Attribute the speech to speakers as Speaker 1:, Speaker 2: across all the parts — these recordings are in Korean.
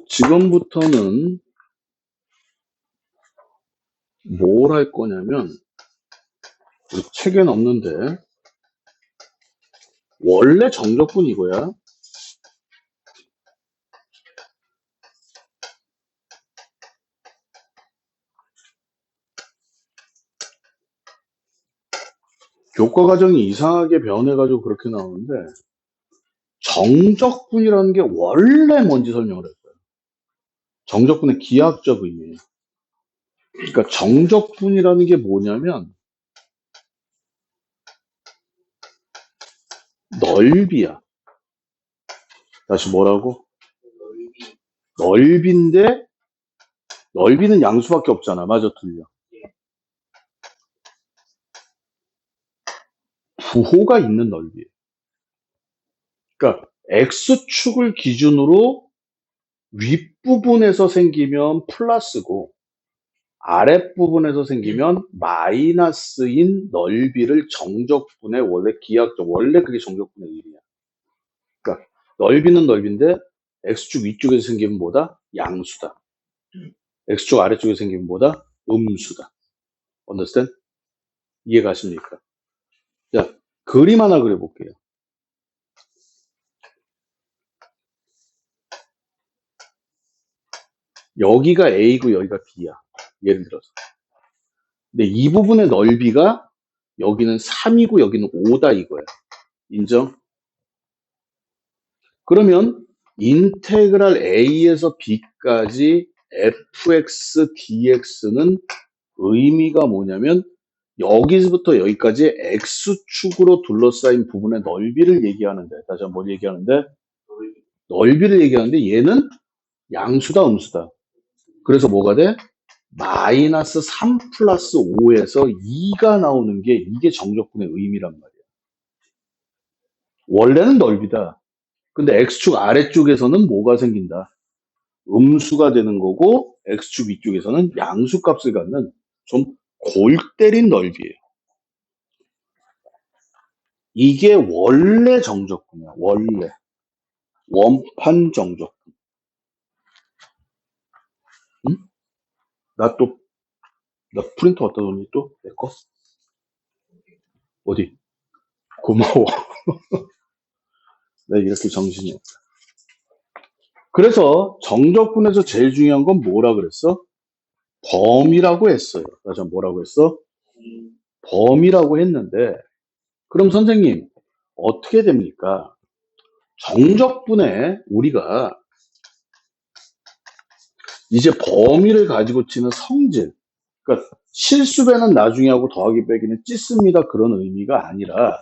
Speaker 1: 지금부터는 뭘 할 거냐면, 우리 책엔 없는데, 원래 정적분 이거야. 교과 과정이 이상하게 변해가지고 그렇게 나오는데, 정적분이라는 게 원래 뭔지 설명을 했어요. 정적분의 기하학적 의미. 그러니까 정적분이라는 게 뭐냐면, 넓이야. 다시 뭐라고? 넓이인데, 넓이는 양수밖에 없잖아. 맞아, 틀려. 부호가 있는 넓이에요. 그러니까 X축을 기준으로 윗부분에서 생기면 플러스고 아랫부분에서 생기면 마이너스인 넓이를 정적분의 원래 기하학적, 원래 그게 정적분의 의미야. 그러니까 넓이는 넓인데 X축 위쪽에서 생기면 뭐다? 양수다. X축 아래쪽에서 생기면 뭐다? 음수다. Understand? 이해가십니까? 자, 그림 하나 그려볼게요. 여기가 A고 여기가 B야. 예를 들어서. 근데 이 부분의 넓이가 여기는 3이고 여기는 5다 이거야. 인정? 그러면 인테그랄 A에서 B까지 fx dx는 의미가 뭐냐면 여기서부터 여기까지 x축으로 둘러싸인 부분의 넓이를 얘기하는데, 다시 한번 뭘 얘기하는데, 넓이를 얘기하는데 얘는 양수다 음수다. 그래서 뭐가 돼? 마이너스 3 플러스 5에서 2가 나오는 게 이게 정적분의 의미란 말이야. 원래는 넓이다. 근데 x축 아래쪽에서는 뭐가 생긴다? 음수가 되는 거고 x축 위쪽에서는 양수 값을 갖는 좀 골 때린 넓이에요. 이게 원래 정적분이야. 원래. 원판 정적분. 응? 나 프린터 갖다 줬니 또? 내 거? 어디? 고마워. 내가 이렇게 정신이 없다. 그래서 정적분에서 제일 중요한 건 뭐라 그랬어? 범위라고 했어요. 다시 한번 뭐라고 했어? 범위라고 했는데, 그럼 선생님, 어떻게 됩니까? 정적분에 우리가 이제 범위를 가지고 치는 성질, 그러니까 실수배는 나중에 하고 더하기 빼기는 찢습니다. 그런 의미가 아니라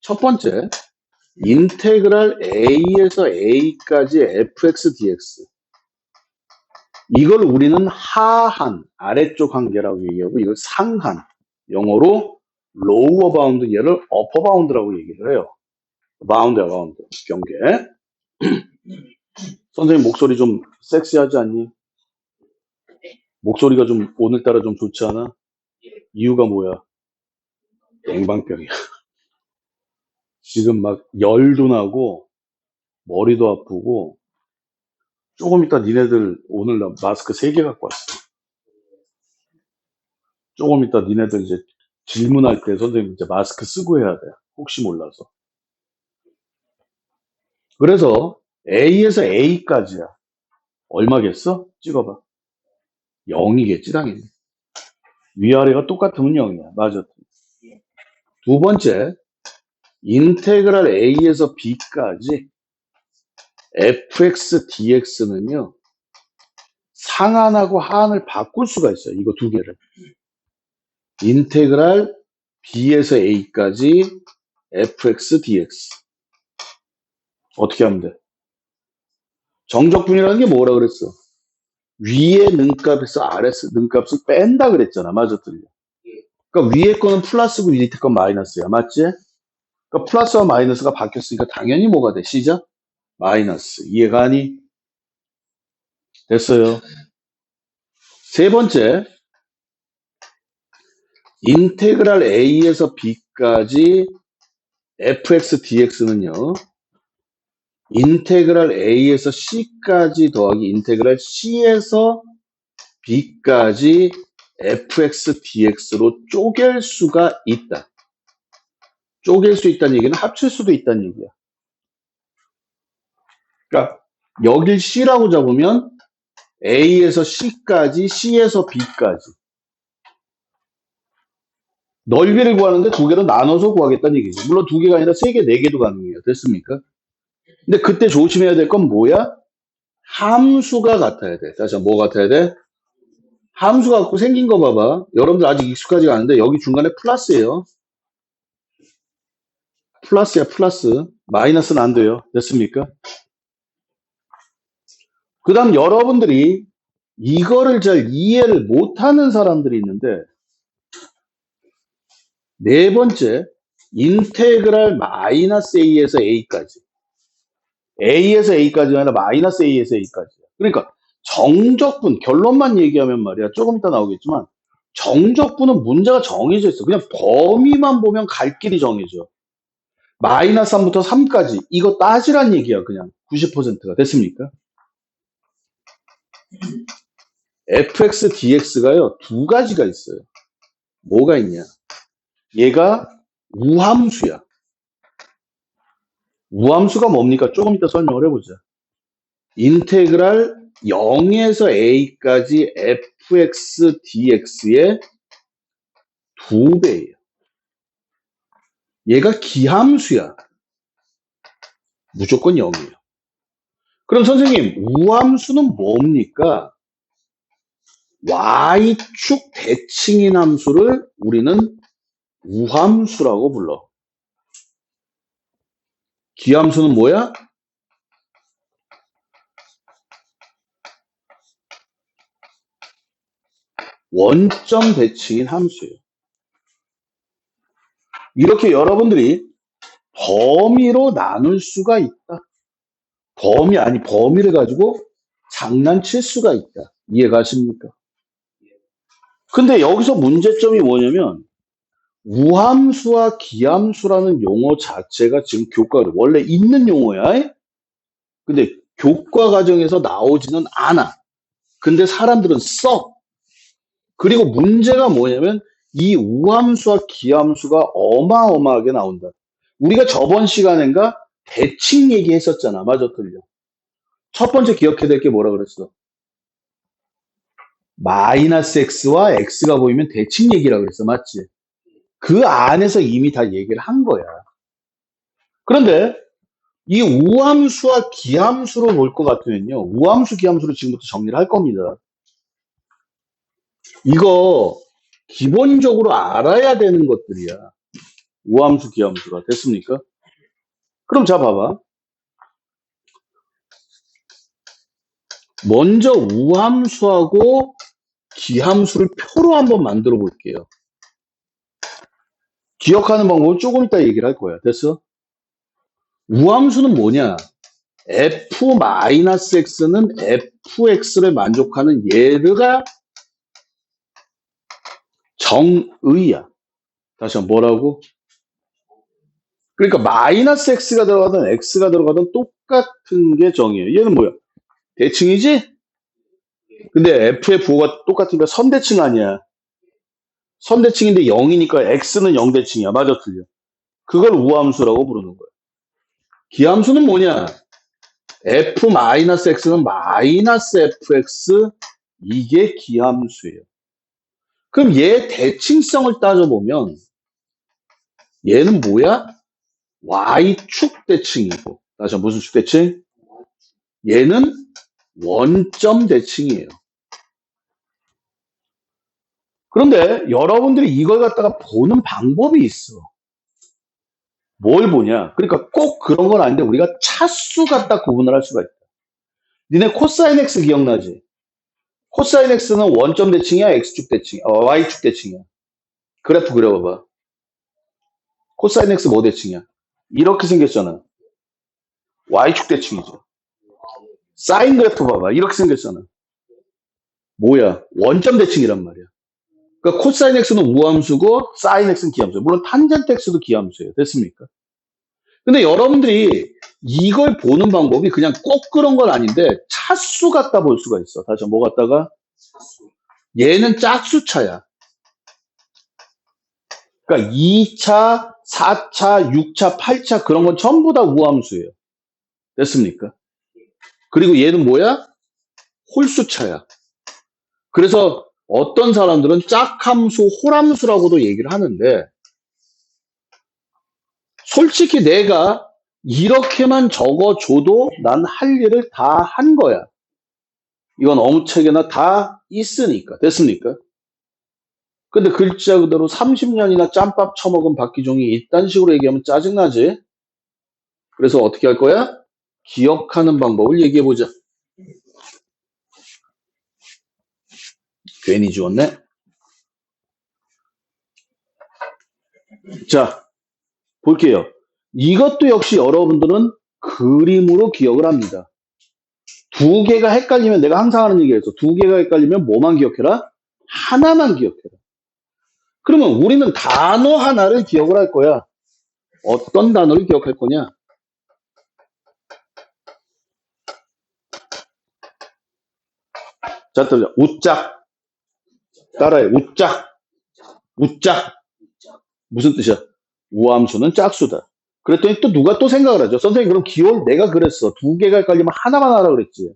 Speaker 1: 첫 번째, 인테그랄 a에서 a까지 fx dx 이걸 우리는 하한, 아래쪽 한계라고 얘기하고 이걸 상한, 영어로 lower bound, 얘를 upper bound라고 얘기를 해요. 바운드야, 바운드. 경계. 선생님 목소리 좀 섹시하지 않니? 목소리가 좀 오늘따라 좀 좋지 않아? 이유가 뭐야? 냉방병이야. 지금 막 열도 나고 머리도 아프고 조금 이따 니네들 오늘 나 마스크 3개 갖고 왔어. 조금 이따 니네들 이제 질문할 때 선생님 이제 마스크 쓰고 해야 돼. 혹시 몰라서. 그래서 A에서 A까지야. 얼마겠어? 찍어봐. 0이겠지 당연히. 위아래가 똑같으면 0이야. 맞아. 두 번째, 인테그랄 A에서 B까지 fx dx는요. 상한하고 하한을 바꿀 수가 있어요. 이거 두 개를. 인테그랄 b에서 a까지 fx dx. 어떻게 하면 돼? 정적분이라는 게 뭐라 그랬어? 위에 능값에서 아래 능값을 뺀다 그랬잖아. 맞아, 틀려. 그러니까 위에 거는 플러스고 밑에 건 마이너스야. 맞지? 그러니까 플러스와 마이너스가 바뀌었으니까 당연히 뭐가 돼? 시작? 마이너스. 이해가 아니? 됐어요. 세 번째, 인테그랄 a에서 b까지 fx dx는요. 인테그랄 A에서 C까지 더하기 인테그랄 C에서 B까지 fx dx로 쪼갤 수가 있다. 쪼갤 수 있다는 얘기는 합칠 수도 있다는 얘기야. 그러니까 여길 C라고 잡으면 A에서 C까지, C에서 B까지. 넓이를 구하는데 두 개로 나눠서 구하겠다는 얘기죠. 물론 두 개가 아니라 세 개, 네 개도 가능해요. 됐습니까? 근데 그때 조심해야 될 건 뭐야? 함수가 같아야 돼. 다시 한번 뭐 같아야 돼? 함수 갖고 생긴 거 봐봐. 여러분들 아직 익숙하지가 않은데 여기 중간에 플러스예요. 플러스야, 플러스. 마이너스는 안 돼요. 됐습니까? 그 다음 여러분들이 이거를 잘 이해를 못하는 사람들이 있는데, 네 번째, 인테그랄 마이너스 A에서 A까지. A에서 A까지가 아니라 마이너스 A에서 A까지. 그러니까 정적분, 결론만 얘기하면 말이야. 조금 이따 나오겠지만, 정적분은 문제가 정해져 있어. 그냥 범위만 보면 갈 길이 정해져. 마이너스 3부터 3까지. 이거 따지란 얘기야, 그냥. 90%가. 됐습니까? fx dx가요, 두 가지가 있어요. 뭐가 있냐? 얘가 우함수야. 우함수가 뭡니까? 조금 이따 설명을 해보자. 인테그랄 0에서 a까지 fx dx의 2배예요. 얘가 기함수야. 무조건 0이에요. 그럼 선생님, 우함수는 뭡니까? y축 대칭인 함수를 우리는 우함수라고 불러. 기함수는 뭐야? 원점 대칭인 함수예요. 이렇게 여러분들이 범위로 나눌 수가 있다. 범위를 가지고 장난칠 수가 있다. 이해가십니까? 근데 여기서 문제점이 뭐냐면 우함수와 기함수라는 용어 자체가 지금 원래 있는 용어야. 근데 교과 과정에서 나오지는 않아. 근데 사람들은 써. 그리고 문제가 뭐냐면 이 우함수와 기함수가 어마어마하게 나온다. 우리가 저번 시간인가 대칭 얘기했었잖아. 맞아, 틀려? 첫 번째 기억해야 될 게 뭐라 그랬어? 마이너스 x와 x가 보이면 대칭 얘기라고 그랬어. 맞지? 그 안에서 이미 다 얘기를 한 거야. 그런데 이 우함수와 기함수로 볼 것 같으면요. 우함수, 기함수로 지금부터 정리를 할 겁니다. 이거 기본적으로 알아야 되는 것들이야. 우함수, 기함수가. 됐습니까? 그럼 자, 봐봐. 먼저 우함수하고 기함수를 표로 한번 만들어 볼게요. 기억하는 방법은 조금 이따 얘기를 할 거야. 됐어? 우함수는 뭐냐? f-x는 fx를 만족하는 얘가 정의야. 다시 한번 뭐라고? 그러니까 마이너스 x가 들어가든 x가 들어가든 똑같은 게 정의예요. 얘는 뭐야? 대칭이지? 근데 f의 부호가 똑같으니까 선대칭 아니야. 선대칭인데 0이니까 x는 0대칭이야. 맞아, 틀려? 그걸 우함수라고 부르는 거야. 기함수는 뭐냐? f-x는 마이너스 fx, 이게 기함수예요. 그럼 얘 대칭성을 따져보면 얘는 뭐야? y축 대칭이고. 다시 한번 무슨 축 대칭? 얘는 원점 대칭이에요. 그런데 여러분들이 이걸 갖다가 보는 방법이 있어. 뭘 보냐? 그러니까 꼭 그런 건 아닌데 우리가 차수 갖다 구분을 할 수가 있다. 니네 코사인 x 기억나지? 코사인 x는 원점 대칭이야? x축 대칭이야? y축 대칭이야? 그래프 그려봐봐. 코사인 x 뭐 대칭이야? 이렇게 생겼잖아. y축 대칭이죠. 사인 그래프 봐봐. 이렇게 생겼잖아. 뭐야? 원점 대칭이란 말이야. 그러니까 코사인 x는 우함수고 사인 x는 기함수예요. 물론 탄젠트 x도 기함수예요. 됐습니까? 근데 여러분들이 이걸 보는 방법이 그냥 꼭 그런 건 아닌데 차수 같다 볼 수가 있어. 다시 뭐 갖다가 얘는 짝수차야. 그러니까 2차, 4차, 6차, 8차 그런 건 전부 다 우함수예요. 됐습니까? 그리고 얘는 뭐야? 홀수차야. 그래서 어떤 사람들은 짝함수, 홀함수라고도 얘기를 하는데 솔직히 내가 이렇게만 적어줘도 난 할 일을 다 한 거야. 이건 어무 책에나 다 있으니까. 됐습니까? 근데 글자 그대로 30년이나 짬밥 처먹은 박기종이 이딴 식으로 얘기하면 짜증나지? 그래서 어떻게 할 거야? 기억하는 방법을 얘기해보자. 괜히 지웠네. 자, 볼게요. 이것도 역시 여러분들은 그림으로 기억을 합니다. 두 개가 헷갈리면 내가 항상 하는 얘기에서 두 개가 헷갈리면 뭐만 기억해라? 하나만 기억해라. 그러면 우리는 단어 하나를 기억을 할 거야. 어떤 단어를 기억할 거냐? 자, 또 우짝. 따라해. 우짝. 우짝. 무슨 뜻이야? 우함수는 짝수다. 그랬더니 또 누가 또 생각을 하죠. 선생님 그럼 기홀 내가 그랬어. 두 개가 헷갈리면 하나만 하라 그랬지.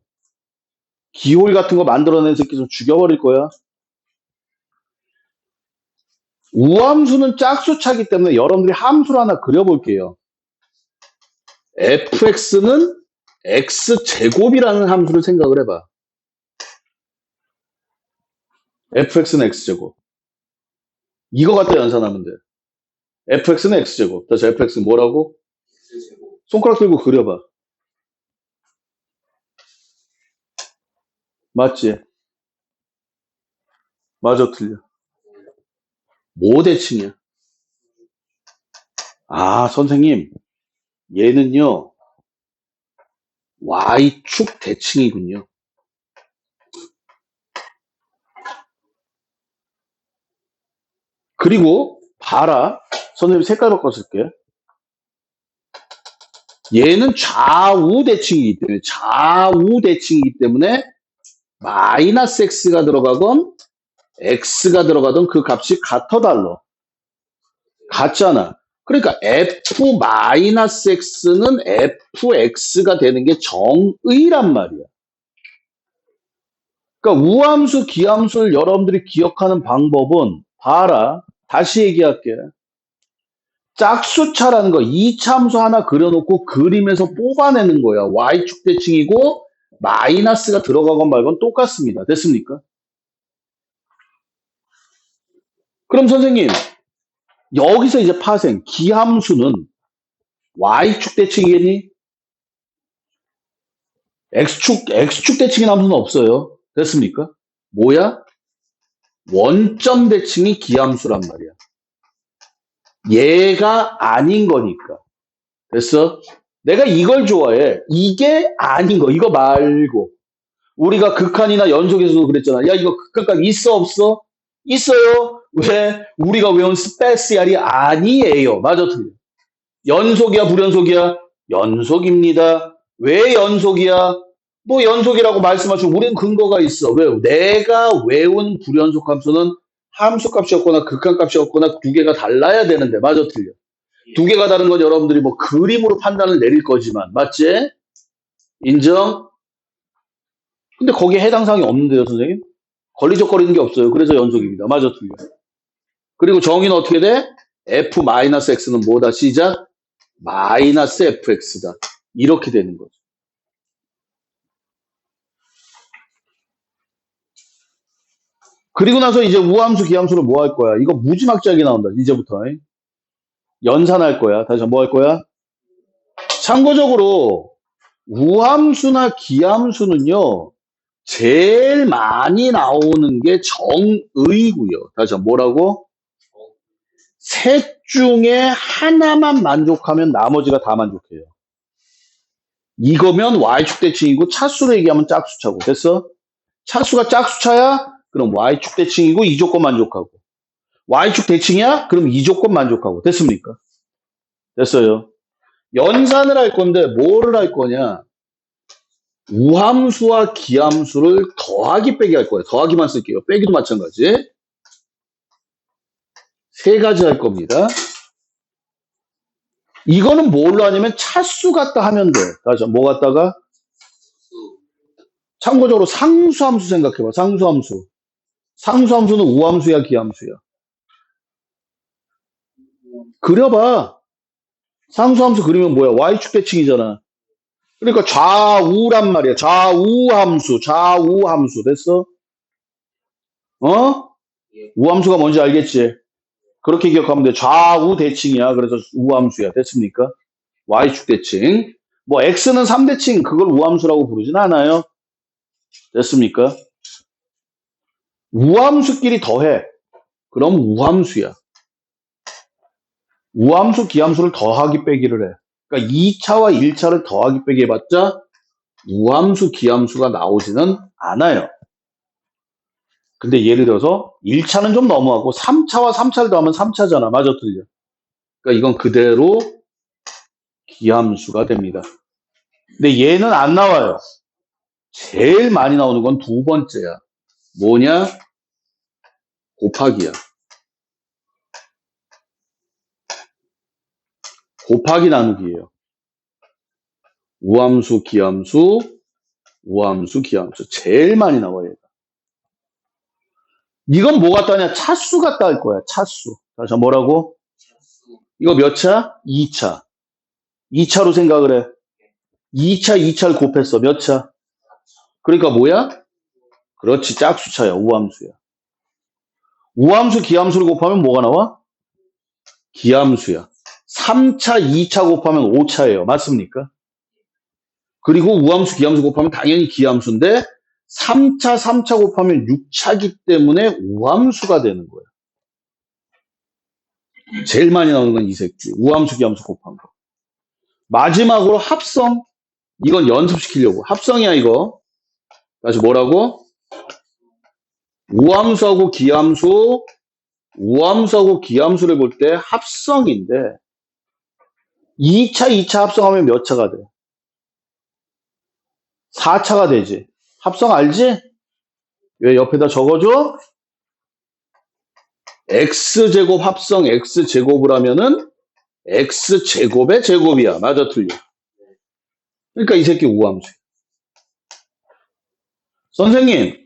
Speaker 1: 기홀 같은 거 만들어낸 새끼 좀 죽여버릴 거야. 우함수는 짝수차기 때문에 여러분들이 함수를 하나 그려볼게요. fx는 x제곱이라는 함수를 생각을 해봐. fx는 x제곱. 이거 갖다 연산하면 돼. fx는 x제곱. 다시 fx는 뭐라고? 손가락 들고 그려봐. 맞지? 맞아, 틀려. 뭐 대칭이야? 아, 선생님. 얘는요, y축 대칭이군요. 그리고 봐라. 선생님 색깔 바꿔 쓸게. 얘는 좌우 대칭이기 때문에 마이너스 x가 들어가건 x가 들어가던 그 값이 같아 달라. 같잖아. 그러니까 f-x는 fx가 되는 게 정의란 말이야. 그러니까 우함수, 기함수를 여러분들이 기억하는 방법은 봐라. 다시 얘기할게. 짝수차라는 거 2차 함수 하나 그려놓고 그림에서 뽑아내는 거야. y축 대칭이고 마이너스가 들어가건 말건 똑같습니다. 됐습니까? 그럼 선생님 여기서 이제 파생 기함수는 y축 대칭이겠니? x축 대칭인 함수는 없어요. 됐습니까? 뭐야? 원점 대칭이 기함수란 말이야. 얘가 아닌 거니까. 됐어? 내가 이걸 좋아해. 이게 아닌 거. 이거 말고. 우리가 극한이나 연속에서도 그랬잖아. 야, 이거 극한값 있어, 없어? 있어요. 왜? 우리가 외운 스페셜이 아니에요. 맞아, 틀려. 연속이야, 불연속이야? 연속입니다. 왜 연속이야? 뭐 연속이라고 말씀하시고 우리는 근거가 있어. 왜? 내가 외운 불연속 함수는 함수값이었거나 극한값이었거나 두 개가 달라야 되는데 맞아, 틀려. 두 개가 다른 건 여러분들이 뭐 그림으로 판단을 내릴 거지만 맞지? 인정? 근데 거기에 해당 사항이 없는데요, 선생님? 걸리적거리는 게 없어요. 그래서 연속입니다. 맞아, 틀려. 그리고 정의는 어떻게 돼? f-x는 뭐다? 시작. 마이너스 fx다. 이렇게 되는 거죠. 그리고 나서 이제 우함수, 기함수를 뭐 할 거야? 이거 무지막지하게 나온다. 이제부터. 연산할 거야. 다시 뭐 할 거야? 참고적으로 우함수나 기함수는요. 제일 많이 나오는 게 정의고요. 다시 뭐라고? 셋 중에 하나만 만족하면 나머지가 다 만족해요. 이거면 y축 대칭이고 차수로 얘기하면 짝수차고. 됐어? 차수가 짝수차야? 그럼 y축 대칭이고 이 조건 만족하고. y축 대칭이야? 그럼 이 조건 만족하고. 됐습니까? 됐어요. 연산을 할 건데 뭐를 할 거냐? 우함수와 기함수를 더하기 빼기 할 거예요. 더하기만 쓸게요. 빼기도 마찬가지. 세 가지 할 겁니다. 이거는 뭘로 하냐면 차수 같다 하면 돼. 다시 뭐 갖다가? 참고적으로 상수함수 생각해봐. 상수함수. 상수함수는 우함수야, 기함수야? 그려봐. 상수함수 그리면 뭐야? y축 대칭이잖아. 그러니까 좌우란 말이야. 좌우함수. 좌우함수. 됐어? 어? 우함수가 뭔지 알겠지? 그렇게 기억하면 돼. 좌우 대칭이야. 그래서 우함수야. 됐습니까? y축 대칭. 뭐 x는 3대칭 그걸 우함수라고 부르진 않아요. 됐습니까? 우함수끼리 더해. 그럼 우함수야. 우함수, 기함수를 더하기 빼기를 해. 그러니까 2차와 1차를 더하기 빼기 해봤자 우함수, 기함수가 나오지는 않아요. 근데 예를 들어서 1차는 좀 너무하고 3차와 3차를 더하면 3차잖아. 맞아, 틀려. 그러니까 이건 그대로 기함수가 됩니다. 근데 얘는 안 나와요. 제일 많이 나오는 건 두 번째야. 뭐냐? 곱하기야. 곱하기 나누기예요. 우함수, 기함수, 우함수, 기함수. 제일 많이 나와요. 얘가. 이건 뭐 같다냐? 차수 같다 할 거야. 차수. 자, 뭐라고? 이거 몇 차? 2차. 2차로 생각을 해. 2차, 2차를 곱했어. 몇 차? 그러니까 뭐야? 그렇지. 짝수차야. 우함수야. 우함수, 기함수를 곱하면 뭐가 나와? 기함수야. 3차, 2차 곱하면 5차예요. 맞습니까? 그리고 우함수, 기함수 곱하면 당연히 기함수인데 3차, 3차 곱하면 6차기 때문에 우함수가 되는 거예요. 제일 많이 나오는 건 이 새끼. 우함수, 기함수 곱한 거. 마지막으로 합성. 이건 연습시키려고. 합성이야, 이거. 다시 뭐라고? 우함수하고 기함수, 우함수하고 기함수를 볼 때 합성인데 2차, 2차 합성하면 몇 차가 돼? 4차가 되지. 합성 알지? 왜 옆에다 적어줘? x제곱 합성 x제곱을 하면은 x제곱의 제곱이야. 맞아, 틀려. 그러니까 이 새끼 우함수. 선생님,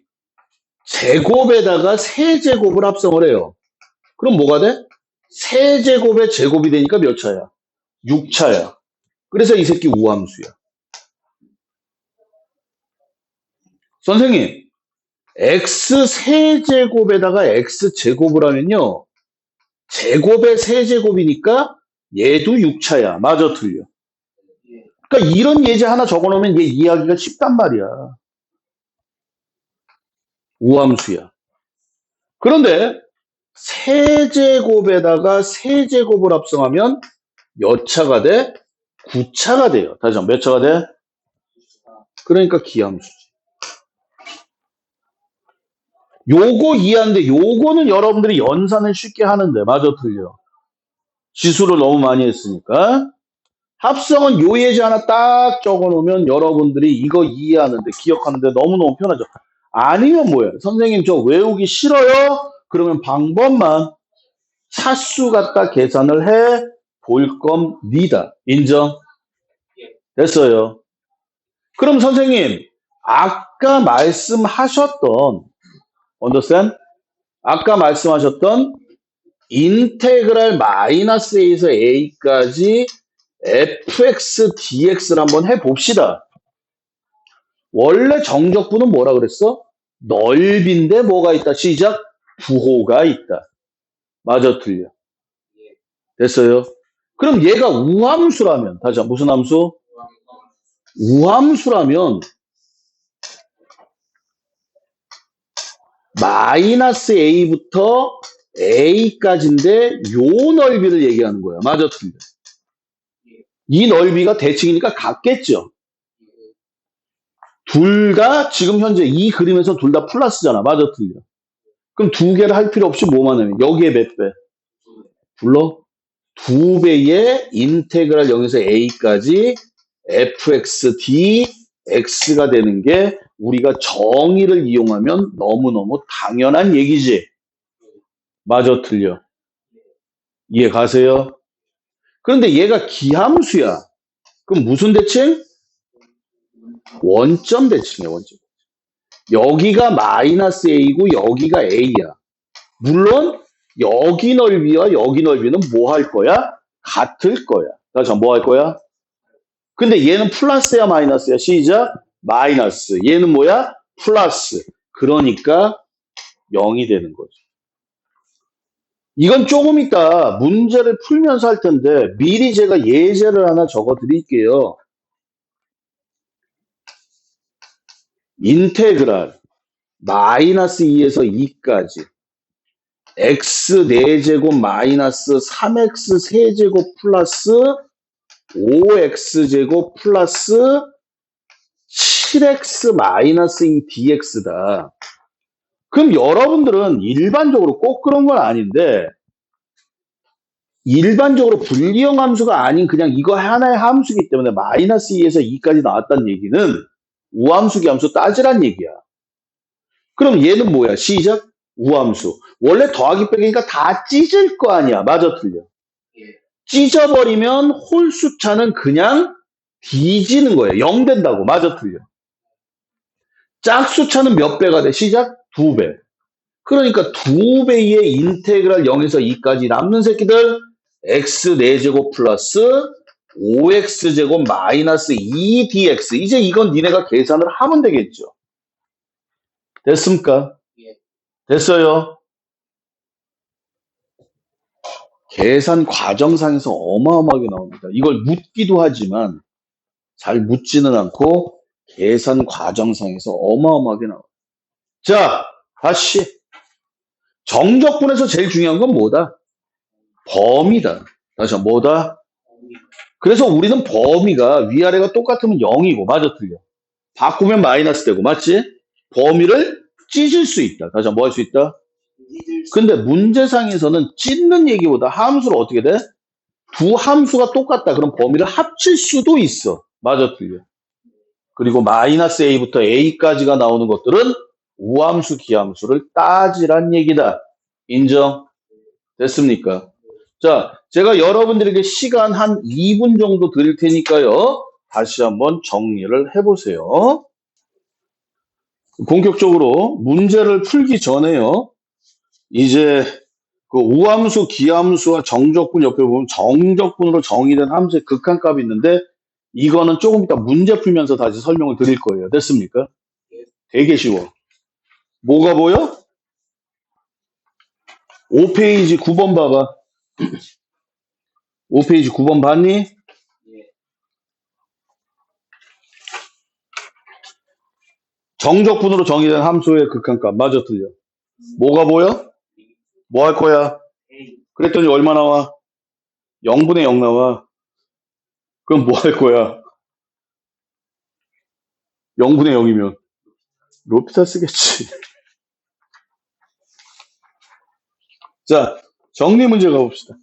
Speaker 1: 제곱에다가 세제곱을 합성을 해요. 그럼 뭐가 돼? 세제곱의 제곱이 되니까 몇 차야? 6차야. 그래서 이 새끼 우함수야. 선생님, x 세제곱에다가 x제곱을 하면요. 제곱의 세제곱이니까 얘도 6차야. 맞아, 틀려. 그러니까 이런 예제 하나 적어놓으면 얘 이해하기가 쉽단 말이야. 우함수야. 그런데 세제곱에다가 세제곱을 합성하면 몇 차가 돼? 9차가 돼요. 다시 한번 몇 차가 돼? 그러니까 기함수지. 요거 이해하는데 요거는 여러분들이 연산을 쉽게 하는데 맞아, 틀려. 지수를 너무 많이 했으니까. 합성은 요 예제 하나 딱 적어놓으면 여러분들이 이거 이해하는데 기억하는데 너무너무 편하죠. 아니면 뭐예요? 선생님 저 외우기 싫어요? 그러면 방법만 차수 갖다 계산을 해 볼 겁니다. 인정? 됐어요. 그럼 선생님 아까 말씀하셨던 understand? 아까 말씀하셨던 인테그랄 마이너스 A에서 A까지 fx dx를 한번 해봅시다. 원래 정적분은 뭐라 그랬어? 넓인데 뭐가 있다? 시작. 부호가 있다. 맞아, 틀려. 됐어요? 그럼 얘가 우함수라면 다시 한번 무슨 함수? 우함수라면 마이너스 A부터 A까지인데 요 넓이를 얘기하는 거야. 맞아, 틀려. 이 넓이가 대칭이니까 같겠죠. 둘 다 지금 현재 이 그림에서 둘 다 플러스잖아. 맞아, 틀려. 그럼 두 개를 할 필요 없이 뭐만 하면 여기에 몇 배? 불러? 2배의 인테그랄 0에서 a까지 fx dx가 되는 게 우리가 정의를 이용하면 너무너무 당연한 얘기지. 맞아, 틀려. 이해 가세요? 그런데 얘가 기함수야. 그럼 무슨 대칭? 원점 대칭이야, 원점. 여기가 마이너스 a고 여기가 a야. 물론 여기 넓이와 여기 넓이는 뭐 할 거야? 같을 거야. 자, 뭐 할 거야? 근데 얘는 플러스야, 마이너스야? 시작. 마이너스. 얘는 뭐야? 플러스. 그러니까 0이 되는 거죠. 이건 조금 이따 문제를 풀면서 할 텐데 미리 제가 예제를 하나 적어 드릴게요. 인테그랄 마이너스 2에서 2까지 x 4제곱 마이너스 3x 세제곱 플러스 5x제곱 플러스 7x 마이너스 2 dx다. 그럼 여러분들은 일반적으로 꼭 그런 건 아닌데 일반적으로 불리형 함수가 아닌 그냥 이거 하나의 함수이기 때문에 마이너스 2에서 2까지 나왔다는 얘기는 우함수 기함수 따지란 얘기야. 그럼 얘는 뭐야? 시작. 우함수. 원래 더하기 빼기니까 다 찢을 거 아니야. 맞아, 틀려? 찢어버리면 홀수차는 그냥 뒤지는 거예요. 0 된다고. 맞아, 틀려? 짝수차는 몇 배가 돼? 시작. 2배. 그러니까 2배의 인테그랄 0에서 2까지 남는 새끼들 x 4제곱 플러스 5x제곱 마이너스 2dx. 이제 이건 니네가 계산을 하면 되겠죠. 됐습니까? 됐어요? 계산 과정상에서 어마어마하게 나옵니다. 이걸 묻기도 하지만 잘 묻지는 않고 계산 과정상에서 어마어마하게 나옵니다. 자, 다시. 정적분에서 제일 중요한 건 뭐다? 범위다. 다시 뭐다? 그래서 우리는 범위가 위아래가 똑같으면 0이고 맞아 틀려. 바꾸면 마이너스 되고 맞지? 범위를 찢을 수 있다. 다시 뭐 할 수 있다? 근데 문제상에서는 찢는 얘기보다 함수를 어떻게 돼? 두 함수가 똑같다. 그럼 범위를 합칠 수도 있어. 맞아 틀려. 그리고 마이너스 a부터 a까지가 나오는 것들은 우함수 기함수를 따지란 얘기다. 인정? 됐습니까? 자, 제가 여러분들에게 시간 한 2분 정도 드릴 테니까요. 다시 한번 정리를 해보세요. 본격적으로 문제를 풀기 전에요. 이제 그 우함수, 기함수와 정적분 옆에 보면 정적분으로 정의된 함수의 극한값이 있는데 이거는 조금 이따 문제 풀면서 다시 설명을 드릴 거예요. 됐습니까? 되게 쉬워. 뭐가 보여? 5페이지 9번 봐봐. 5페이지 9번 봤니? 정적분으로 정의된 함수의 극한값. 맞아, 틀려? 뭐가 보여? 뭐 할 거야? 그랬더니 얼마 나와? 0분의 0 나와. 그럼 뭐 할 거야? 0분의 0이면 로피타 쓰겠지. 자, 정리 문제 가봅시다.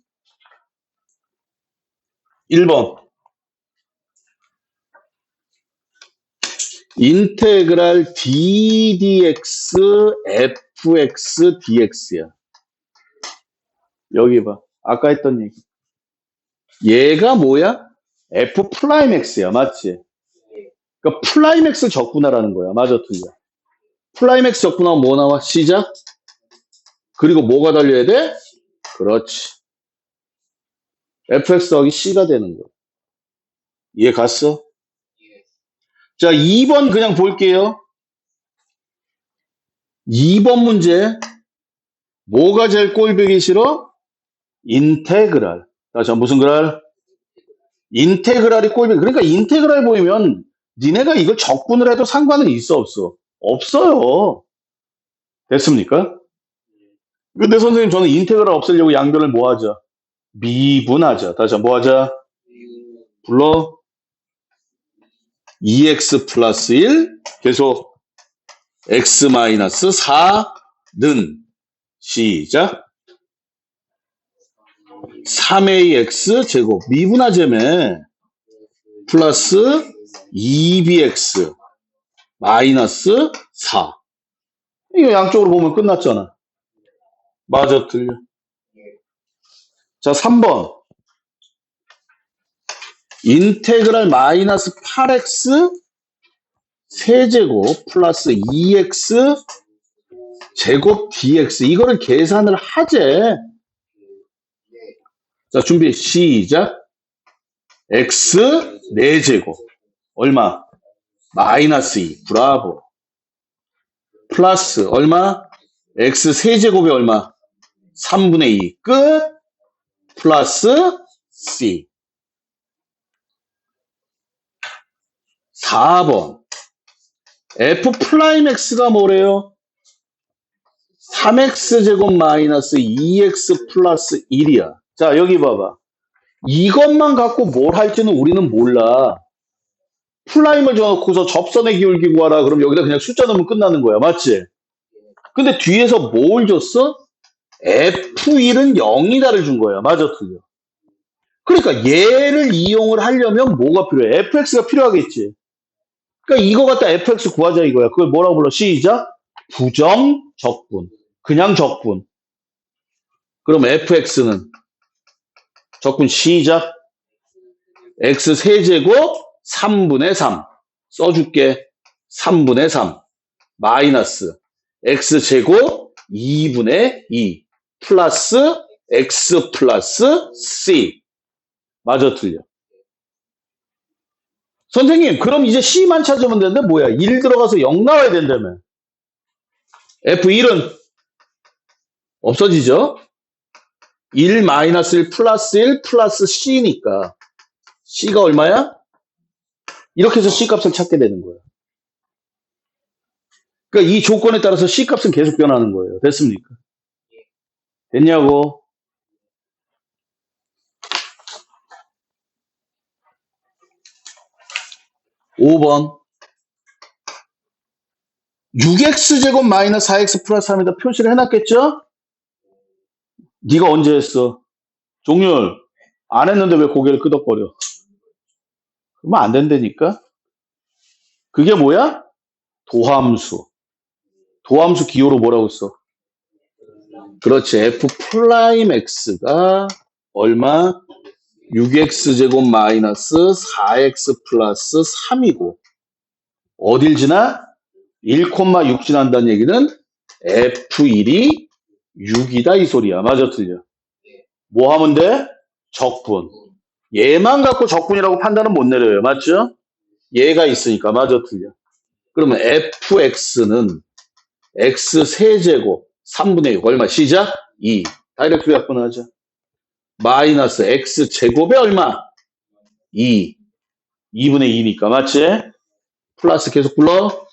Speaker 1: 1번. 인테그랄 ddx fx dx야. 여기 봐. 아까 했던 얘기. 얘가 뭐야? f 프라임 x야. 맞지? 그러니까 프라임 x 적분하라는 거야. 맞아, 틀려? 프라임 x 적분하면 뭐 나와? 시작. 그리고 뭐가 달려야 돼? 그렇지. fx 더하기 c가 되는 거야. 이해 갔어? 자, 2번 그냥 볼게요. 2번 문제. 뭐가 제일 꼴보기 싫어? 인테그랄. 다시 무슨 그랄? 인테그랄이 꼴보기. 그러니까 인테그랄 보이면 니네가 이걸 적분을 해도 상관은 있어 없어? 없어요. 됐습니까? 근데 선생님 저는 인테그랄 없애려고 양변을 뭐 하자? 미분하자. 다시 뭐 하자? 불러. 2x 플러스 1 계속 x 마이너스 4는 시작. 3ax 제곱 미분하제매 플러스 2bx 마이너스 4. 이거 양쪽으로 보면 끝났잖아. 맞아, 틀려. 자, 3번. 인테그랄 마이너스 8x 세제곱 플러스 2x 제곱 dx. 이거를 계산을 하재. 자, 준비, 시작. x 4제곱. 얼마? 마이너스 2. 브라보. 플러스 얼마? x 세제곱이 얼마? 3분의 2. 끝. 플러스 c. 4번. f 프라임 x가 뭐래요? 3x 제곱 마이너스 2x 플러스 1이야. 자, 여기 봐봐. 이것만 갖고 뭘 할지는 우리는 몰라. 플라임을 줘놓고서 접선의 기울기 구하라. 그럼 여기다 그냥 숫자 넣으면 끝나는 거야. 맞지? 근데 뒤에서 뭘 줬어? F1은 0이다를 준 거야. 맞아, 틀려. 그러니까 얘를 이용을 하려면 뭐가 필요해? fx가 필요하겠지. 그러니까 이거 갖다 fx 구하자 이거야. 그걸 뭐라고 불러? 시작. 부정 적분. 그냥 적분. 그럼 fx는 적분 시작. x 세제곱 3분의 3 써줄게. 3분의 3 마이너스 x 제곱 2분의 2 플러스 x 플러스 c. 맞아, 틀려. 선생님, 그럼 이제 c만 찾으면 되는데 뭐야? 1 들어가서 0 나와야 된다며. f1은 없어지죠? 1 마이너스 1 플러스 1 플러스 c니까 c가 얼마야? 이렇게 해서 c 값을 찾게 되는 거예요. 그러니까 이 조건에 따라서 c 값은 계속 변하는 거예요. 됐습니까? 됐냐고? 5번. 6x제곱 마이너스 4x 플러스 3에다 표시를 해놨겠죠? 네가 언제 했어? 종률 안 했는데 왜 고개를 끄덕거려? 그러면 안 된다니까? 그게 뭐야? 도함수. 도함수 기호로 뭐라고 써? 그렇지. f 프라임 x가 얼마? 6x제곱 마이너스 4x 플러스 3이고 어딜 지나? 1,6 지난다는 얘기는 f1이 6이다 이 소리야. 맞아, 틀려? 뭐 하면 돼? 적분. 얘만 갖고 적분이라고 판단은 못 내려요. 맞죠? 얘가 있으니까. 맞아, 틀려? 그러면 fx는 x 세제곱 3분의 6 얼마? 시작? 2. 다이렉트 약분하자. 마이너스 x 제곱에 얼마? 2. 2분의 2니까. 맞지? 플러스 계속 불러.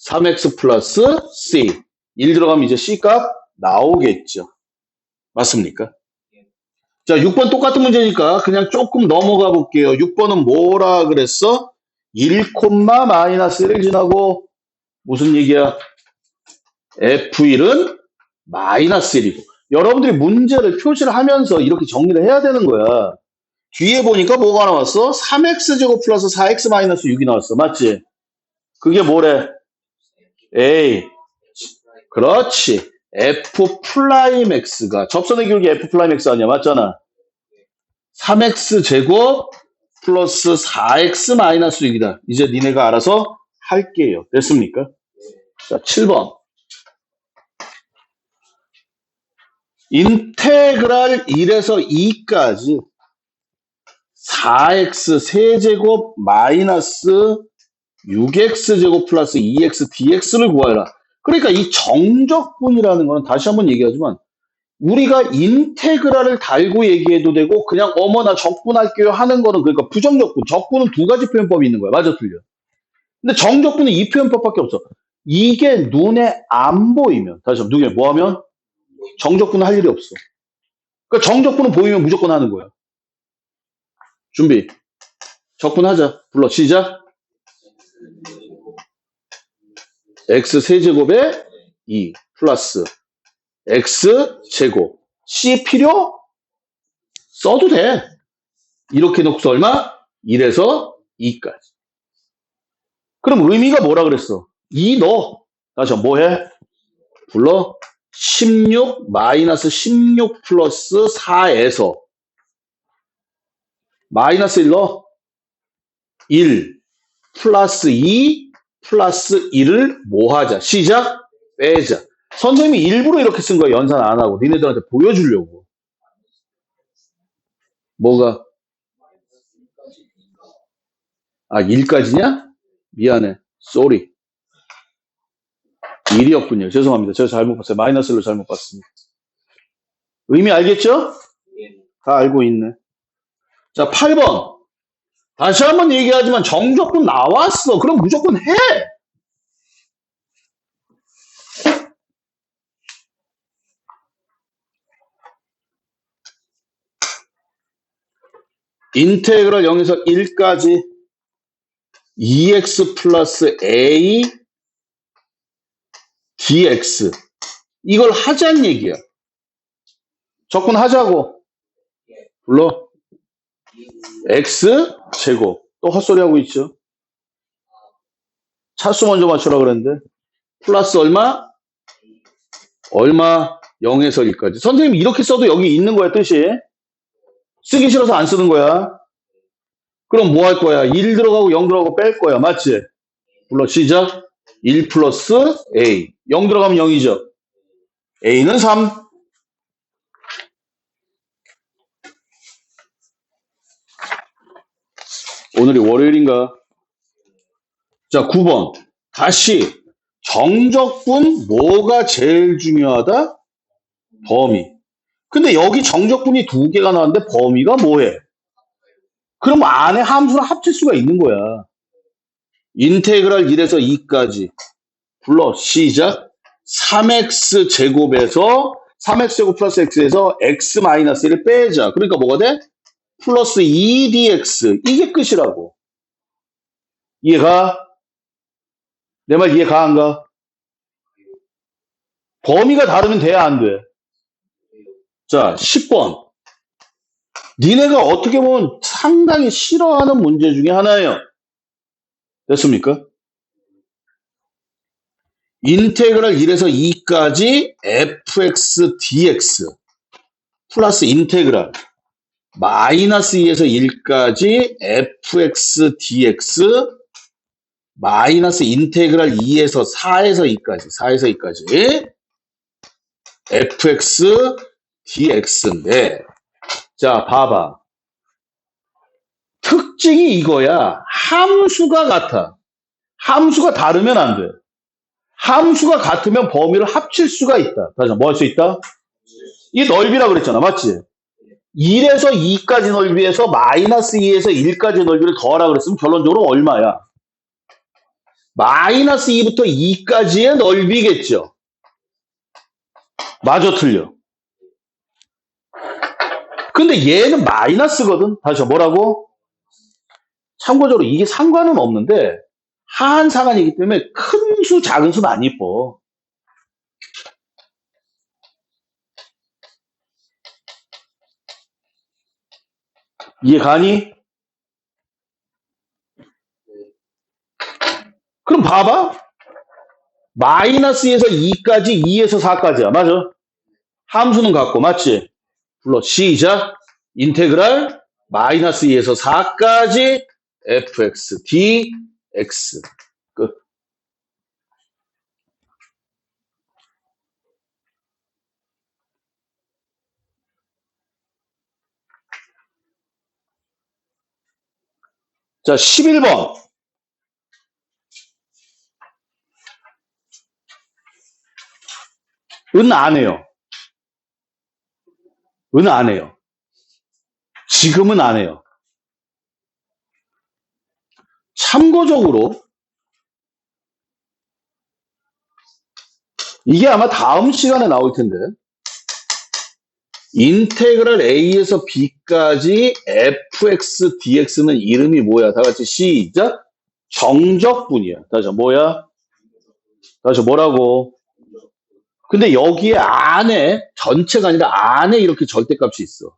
Speaker 1: 3x 플러스 c. 1 들어가면 이제 c 값 나오겠죠. 맞습니까? 자, 6번 똑같은 문제니까 그냥 조금 넘어가 볼게요. 6번은 뭐라 그랬어? 1, 마이너스 1을 지나고 무슨 얘기야? F1은 마이너스 1이고. 여러분들이 문제를 표시를 하면서 이렇게 정리를 해야 되는 거야. 뒤에 보니까 뭐가 나왔어? 3x제곱 플러스 4x 마이너스 6이 나왔어. 맞지? 그게 뭐래? 에이, 그렇지. f 프라임 x가 접선의 기울기 f 프라임 x 아니야. 맞잖아. 3x 제곱 플러스 4x 마이너스 6이다. 이제 니네가 알아서 할게요. 됐습니까? 자, 7번. 인테그랄 1에서 2까지 4x 세제곱 마이너스 6x 제곱 플러스 2x dx를 구하라. 그러니까 이 정적분이라는 거는 다시 한번 얘기하지만 우리가 인테그랄을 달고 얘기해도 되고 그냥 어머나 적분할게요 하는 거는 그러니까 부정적분. 적분은 두 가지 표현법이 있는 거야. 맞아, 틀려? 근데 정적분은 이 표현법밖에 없어. 이게 눈에 안 보이면 다시 한번 눈에 뭐 하면? 정적분은 할 일이 없어. 그러니까 정적분은 보이면 무조건 하는 거야. 준비. 적분하자. 불러. 시작. x 세제곱에 2 플러스 x 제곱. c 필요? 써도 돼. 이렇게 놓고서 얼마? 1에서 2까지. 그럼 의미가 뭐라 그랬어? 2 넣어. 다시 뭐해? 불러. 16 마이너스 16 플러스 4에서 마이너스 1 넣어. 1 플러스 2 플러스 1을 뭐 하자? 시작? 빼자. 선생님이 일부러 이렇게 쓴 거야. 연산 안 하고. 니네들한테 보여주려고. 뭐가? 아, 1까지냐? 미안해. 쏘리. 1이었군요. 죄송합니다. 제가 잘못 봤어요. 마이너스로 잘못 봤습니다. 의미 알겠죠? 다 알고 있네. 자, 8번. 다시 한번 얘기하지만 정적분 나왔어. 그럼 무조건 해. 인테그럴 0에서 1까지 2x 플러스 a dx 이걸 하자는 얘기야. 접근하자고. 불러. x 제곱. 또 헛소리하고 있죠. 차수 먼저 맞추라 그랬는데. 플러스 얼마? 얼마? 0에서 1까지. 선생님 이렇게 써도 여기 있는 거야 뜻이. 쓰기 싫어서 안 쓰는 거야. 그럼 뭐 할 거야? 1 들어가고 0 들어가고 뺄 거야. 맞지? 불러 시작. 1 플러스 a. 0 들어가면 0이죠. a는 3. 오늘이 월요일인가? 자, 9번. 다시 정적분 뭐가 제일 중요하다? 범위. 근데 여기 정적분이 2개가 나왔는데 범위가 뭐해? 그럼 안에 함수랑 합칠 수가 있는 거야. 인테그랄 1에서 2까지. 불러 시작. 3x 제곱에서 3x 제곱 플러스 x에서 x 마이너스 1을 빼자. 그러니까 뭐가 돼? 플러스 2dx. 이게 끝이라고. 이해가? 내 말 이해가 안 가? 범위가 다르면 돼야 안 돼? 자, 10번. 니네가 어떻게 보면 상당히 싫어하는 문제 중에 하나예요. 됐습니까? 인테그랄 1에서 2까지 fx dx 플러스 인테그랄 마이너스 2에서 1까지 fx dx 마이너스 인테그랄 2에서 4에서 2까지 4에서 2까지 fx dx인데 자 봐봐. 특징이 이거야. 함수가 같아. 함수가 다르면 안 돼. 함수가 같으면 범위를 합칠 수가 있다. 다시 뭐 할 수 있다? 이 넓이라 그랬잖아. 맞지? 1에서 2까지 넓이에서 마이너스 2에서 1까지 넓이를 더하라 그랬으면 결론적으로 얼마야? 마이너스 2부터 2까지의 넓이겠죠. 맞아 틀려. 근데 얘는 마이너스거든. 다시 뭐라고? 참고적으로 이게 상관은 없는데 하한상한이기 때문에 큰 수 작은 수는 안 이뻐. 이해 가니? 그럼 봐봐. 마이너스에서 2까지 2에서 4까지야. 맞아? 함수는 같고 맞지? 불러 시작. 인테그랄 마이너스 2에서 4까지 fx dx 끝. 자, 11번. 은 안 해요. 은 안 해요. 지금은 안 해요. 참고적으로 이게 아마 다음 시간에 나올 텐데 인테그랄 a에서 b까지 fx dx는 이름이 뭐야? 다 같이 시작. 정적분이야. 다시 뭐야? 다시 뭐라고? 근데 여기에 안에 전체가 아니라 안에 이렇게 절대값이 있어.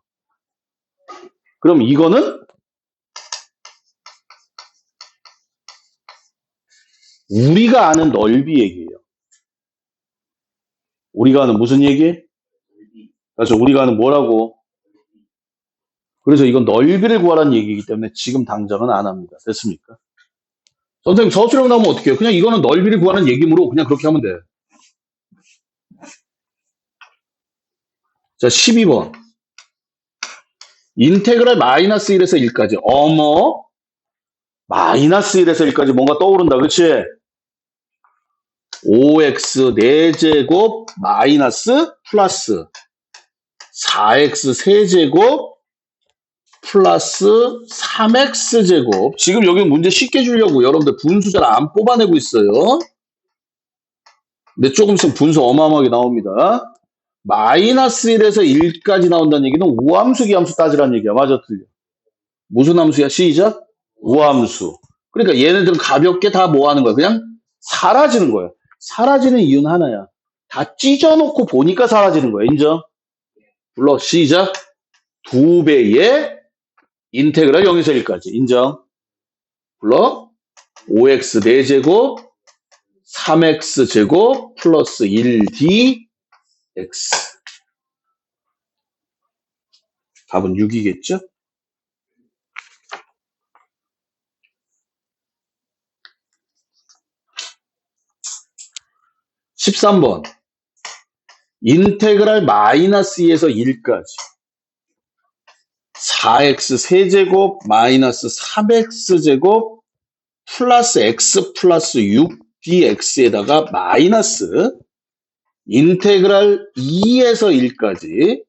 Speaker 1: 그럼 이거는 우리가 아는 넓이 얘기예요. 우리가 아는 무슨 얘기? 그렇죠. 우리가 아는 뭐라고? 그래서 이건 넓이를 구하라는 얘기이기 때문에 지금 당장은 안 합니다. 됐습니까? 선생님 서술형 나오면 어떻게 해요? 그냥 이거는 넓이를 구하는 얘기므로 그냥 그렇게 하면 돼. 자, 12번. 인테그랄 마이너스 1에서 1까지. 어머, 마이너스 1에서 1까지 뭔가 떠오른다. 그치? 5x 4제곱 마이너스 플러스 4x 세제곱 플러스 3x 제곱. 지금 여기 문제 쉽게 주려고 여러분들 분수 잘 안 뽑아내고 있어요. 근데 조금 있으면 분수 어마어마하게 나옵니다. 마이너스 1에서 1까지 나온다는 얘기는 우함수, 기함수 따지라는 얘기야. 맞아, 틀려? 무슨 함수야? 시작? 우함수. 그러니까 얘네들은 가볍게 다 뭐 하는 거야? 그냥 사라지는 거야. 사라지는 이유는 하나야. 다 찢어놓고 보니까 사라지는 거야. 인정? 불러. 시작. 2배의 인테그랄 0에서 1까지. 인정? 불러. 5x 4제곱 3x 제곱 플러스 1dx. 답은 6이겠죠? 13번. 인테그랄 마이너스 2에서 1까지 4x 세제곱 마이너스 3x 제곱 플러스 x 플러스 6dx에다가 마이너스 인테그랄 2에서 1까지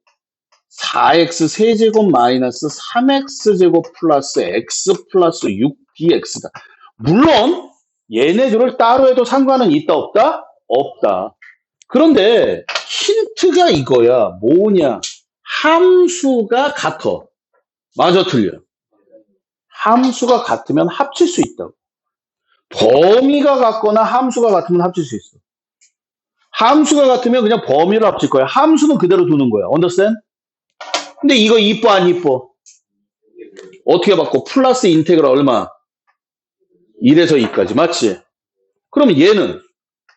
Speaker 1: 4x 세제곱 마이너스 3x 제곱 플러스 x 플러스 6dx다. 물론 얘네들을 따로 해도 상관은 있다 없다? 없다. 그런데 힌트가 이거야. 뭐냐? 함수가 같아. 맞아, 틀려? 함수가 같으면 합칠 수 있다고. 범위가 같거나 함수가 같으면 합칠 수 있어. 함수가 같으면 그냥 범위를 합칠 거야. 함수는 그대로 두는 거야. understand? 근데 이거 이뻐 안 이뻐? 어떻게 바꿔? 플러스 인테그랄 얼마? 1에서 2까지. 맞지? 그러면 얘는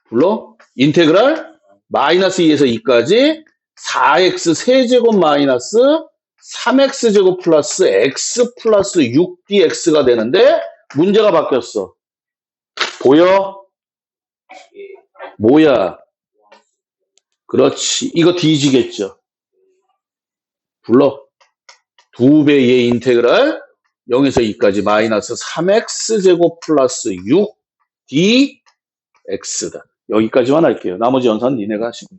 Speaker 1: 불러? 인테그랄 마이너스 2에서 2까지 4x 세제곱 마이너스 3x 제곱 플러스 x 플러스 6dx가 되는데 문제가 바뀌었어. 보여? 뭐야? 그렇지. 이거 뒤지겠죠. 불러. 2배의 인테그랄 0에서 2까지 마이너스 3x 제곱 플러스 6dx다. 여기까지만 할게요. 나머지 연산 니네가 하시고.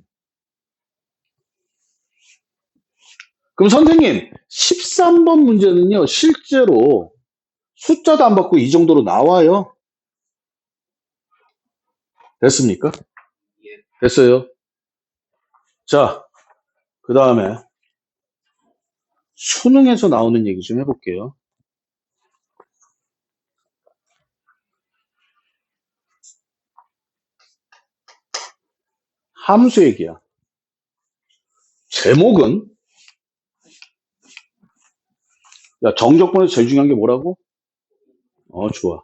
Speaker 1: 그럼 선생님 13번 문제는요. 실제로 숫자도 안 받고 이 정도로 나와요. 됐습니까? 됐어요. 자, 그 다음에 수능에서 나오는 얘기 좀 해볼게요. 함수 얘기야. 제목은 야, 정적분에서 제일 중요한 게 뭐라고? 좋아.